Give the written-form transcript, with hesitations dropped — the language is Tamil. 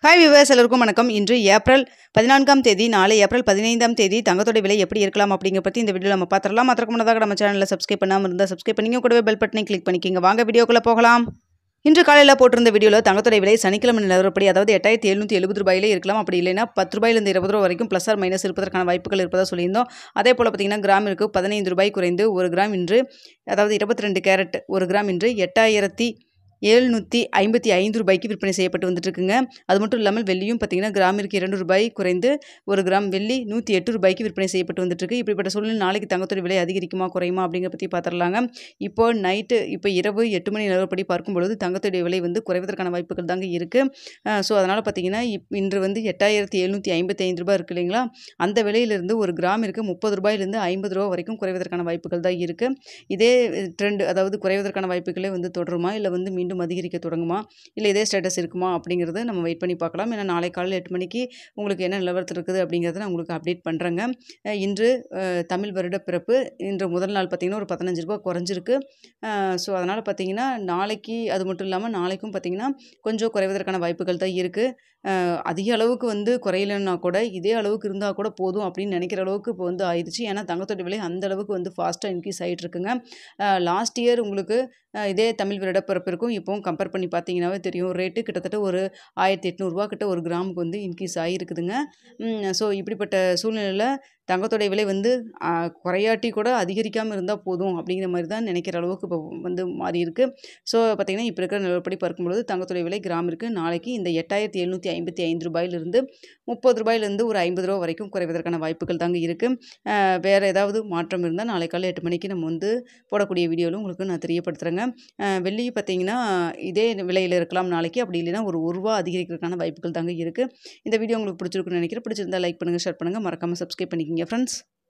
ஹாய் வியூவர்ஸ் எல்லாருக்கும் வணக்கம். இன்று ஏப்ரல் 14ஆம் தேதி, நாளை ஏப்ரல் 15ஆம் தேதி தங்கத்தோட விலை எப்படி இருக்கலாம் அப்படிங்கிற பற்றி இந்த வீடியோவில் நம்ம பார்த்துடலாம். அதற்கு முன்னதாக நம்ம சேனலில் சப்ஸ்கிரைப் பண்ணாமல் இருந்தால் சப்ஸ்கிரைப் பண்ணிங்க, கூடவே பெல் பட்டனை கிளிக் பண்ணிக்கிங்க. வாங்க வீடியோக்குள்ளே போகலாம். இன்று காலையில் போட்டிருந்த வீடியோவில் தங்கத்தோட விலை சனிக்கிழமை நிலவரப்படி அதாவது 8770 ரூபாயிலே இருக்கலாம். அப்படி இல்லைன்னா 10 ரூபாயிலிருந்து 20 ரூபா வரைக்கும் ப்ளஸ் ஆர் மைனஸ் இருப்பதற்கான வாய்ப்புகள் இருப்பதாக சொல்லியிருந்தோம். அதே போல் பார்த்தீங்கன்னா கிராமிற்கு 15 ரூபாய் குறைந்து ஒரு கிராம் இன்று அதாவது 22 கேரட் ஒரு கிராம் இன்று 8755 ரூபாய்க்கு விற்பனை செய்யப்பட்டு வந்துட்டு இருக்குங்க. அது மட்டும் இல்லாமல் வெள்ளியும் பார்த்தீங்கன்னா கிராமிற்கு 2 ரூபாய் குறைந்து ஒரு கிராம் வெள்ளி 108 ரூபாய்க்கு விற்பனை செய்யப்பட்டு வந்துட்டு இருக்கு. இப்படிப்பட்ட சூழ்நிலை நாளைக்கு தங்கத்தோட விலை அதிகரிக்குமா குறையுமா அப்படிங்கிற பற்றி பார்த்துடலாங்க. இப்போ இரவு 8 மணி நிலவரப்படி பார்க்கும்பொழுது தங்கத்தோடைய விலை குறைவதற்கான வாய்ப்புகள் தாங்க இருக்குது. ஸோ அதனால் பார்த்தீங்கன்னா இன்று 8755 ரூபாய் இருக்குது இல்லைங்களா, அந்த விலையிலிருந்து ஒரு கிராமிற்கு 30 ரூபாயிலிருந்து 50 ரூபா வரைக்கும் குறைவதற்கான வாய்ப்புகள் தான் இருக்குது. இதே ட்ரெண்ட் அதாவது குறைவதற்கான வாய்ப்புகளே தொடருமா, இல்லை மீண்டும் அதிகரிக்க தொடங்குமா, இல்லை இதே ஸ்டேட்டஸ் இருக்குமா அப்படிங்கிறத நம்ம வெயிட் பண்ணி பார்க்கலாம். ஏன்னா நாளை காலையில் 8 மணிக்கு உங்களுக்கு என்ன நிலவரத்தில் இருக்குது அப்படிங்கிறத நான் உங்களுக்கு அப்டேட் பண்ணுறேங்க. இன்று தமிழ் வருட பிறப்பு. இன்று முதல் நாள் பார்த்திங்கன்னா ஒரு 15 ரூபா குறைஞ்சிருக்கு. ஸோ அதனால் பார்த்திங்கன்னா நாளைக்கு அது மட்டும் இல்லாமல் நாளைக்கும் பார்த்திங்கன்னா கொஞ்சம் குறைவதற்கான வாய்ப்புகள் தான் இருக்குது. அதிக அளவுக்கு குறையலைன்னா கூட இதே அளவுக்கு இருந்தால் கூட போதும் அப்படின்னு நினைக்கிற அளவுக்கு இப்போ ஆயிடுச்சு. ஏன்னா தங்கத்தோட விலை அந்த அளவுக்கு ஃபாஸ்ட்டாக இன்க்ரீஸ் ஆகிட்டு இருக்குங்க. லாஸ்ட் இயர் உங்களுக்கு இதே தமிழ் வருட பிறப்பிற்கும் இப்போவும் கம்பேர் பண்ணி பார்த்தீங்கன்னாவே தெரியும், ரேட்டு கிட்டத்தட்ட ஒரு 1800 ரூபா கிட்ட ஒரு கிராமுக்கு இன்க்ரீஸ் ஆகிருக்குதுங்க. ஸோ இப்படிப்பட்ட சூழ்நிலையில் தங்கத்தோடைய விலை குறையாட்டி கூட அதிகரிக்காமல் இருந்தால் போதும் அப்படிங்கிற மாதிரி தான் நினைக்கிற அளவுக்கு இப்போ மாறி இருக்கு. ஸோ பார்த்திங்கன்னா இப்போ இருக்கிற நிலவரப்படி பார்க்கும்பொழுது தங்கத்தோடைய விலை கிராமிற்கு நாளைக்கு இந்த 8755 ரூபாயிலிருந்து 30 ரூபாயிலிருந்து ஒரு 50 ரூபா வரைக்கும் குறைவதற்கான வாய்ப்புகள் தாங்க இருக்குது. வேறு ஏதாவது மாற்றம் இருந்தால் நாளை காலை 8 மணிக்கு நம்ம போடக்கூடிய வீடியோவில் உங்களுக்கு நான் தெரியப்படுத்துகிறேங்க. வெள்ளி பார்த்திங்கன்னா இதே விலையில் இருக்கலாம் நாளைக்கு, அப்படி இல்லைன்னா ஒரு ரூபா அதிகரிக்கிறதுக்கான வாய்ப்புகள் தாங்க இருக்குது. இந்த வீடியோ உங்களுக்கு பிடிச்சிருக்குன்னு நினைக்கிறேன். பிடிச்சிருந்தால் லைக் பண்ணுங்கள், ஷேர் பண்ணுங்கள், மறக்காமல் சப்ஸ்கிரைப் பண்ணிக்கிங்க ஃப்ரெண்ட்ஸ்.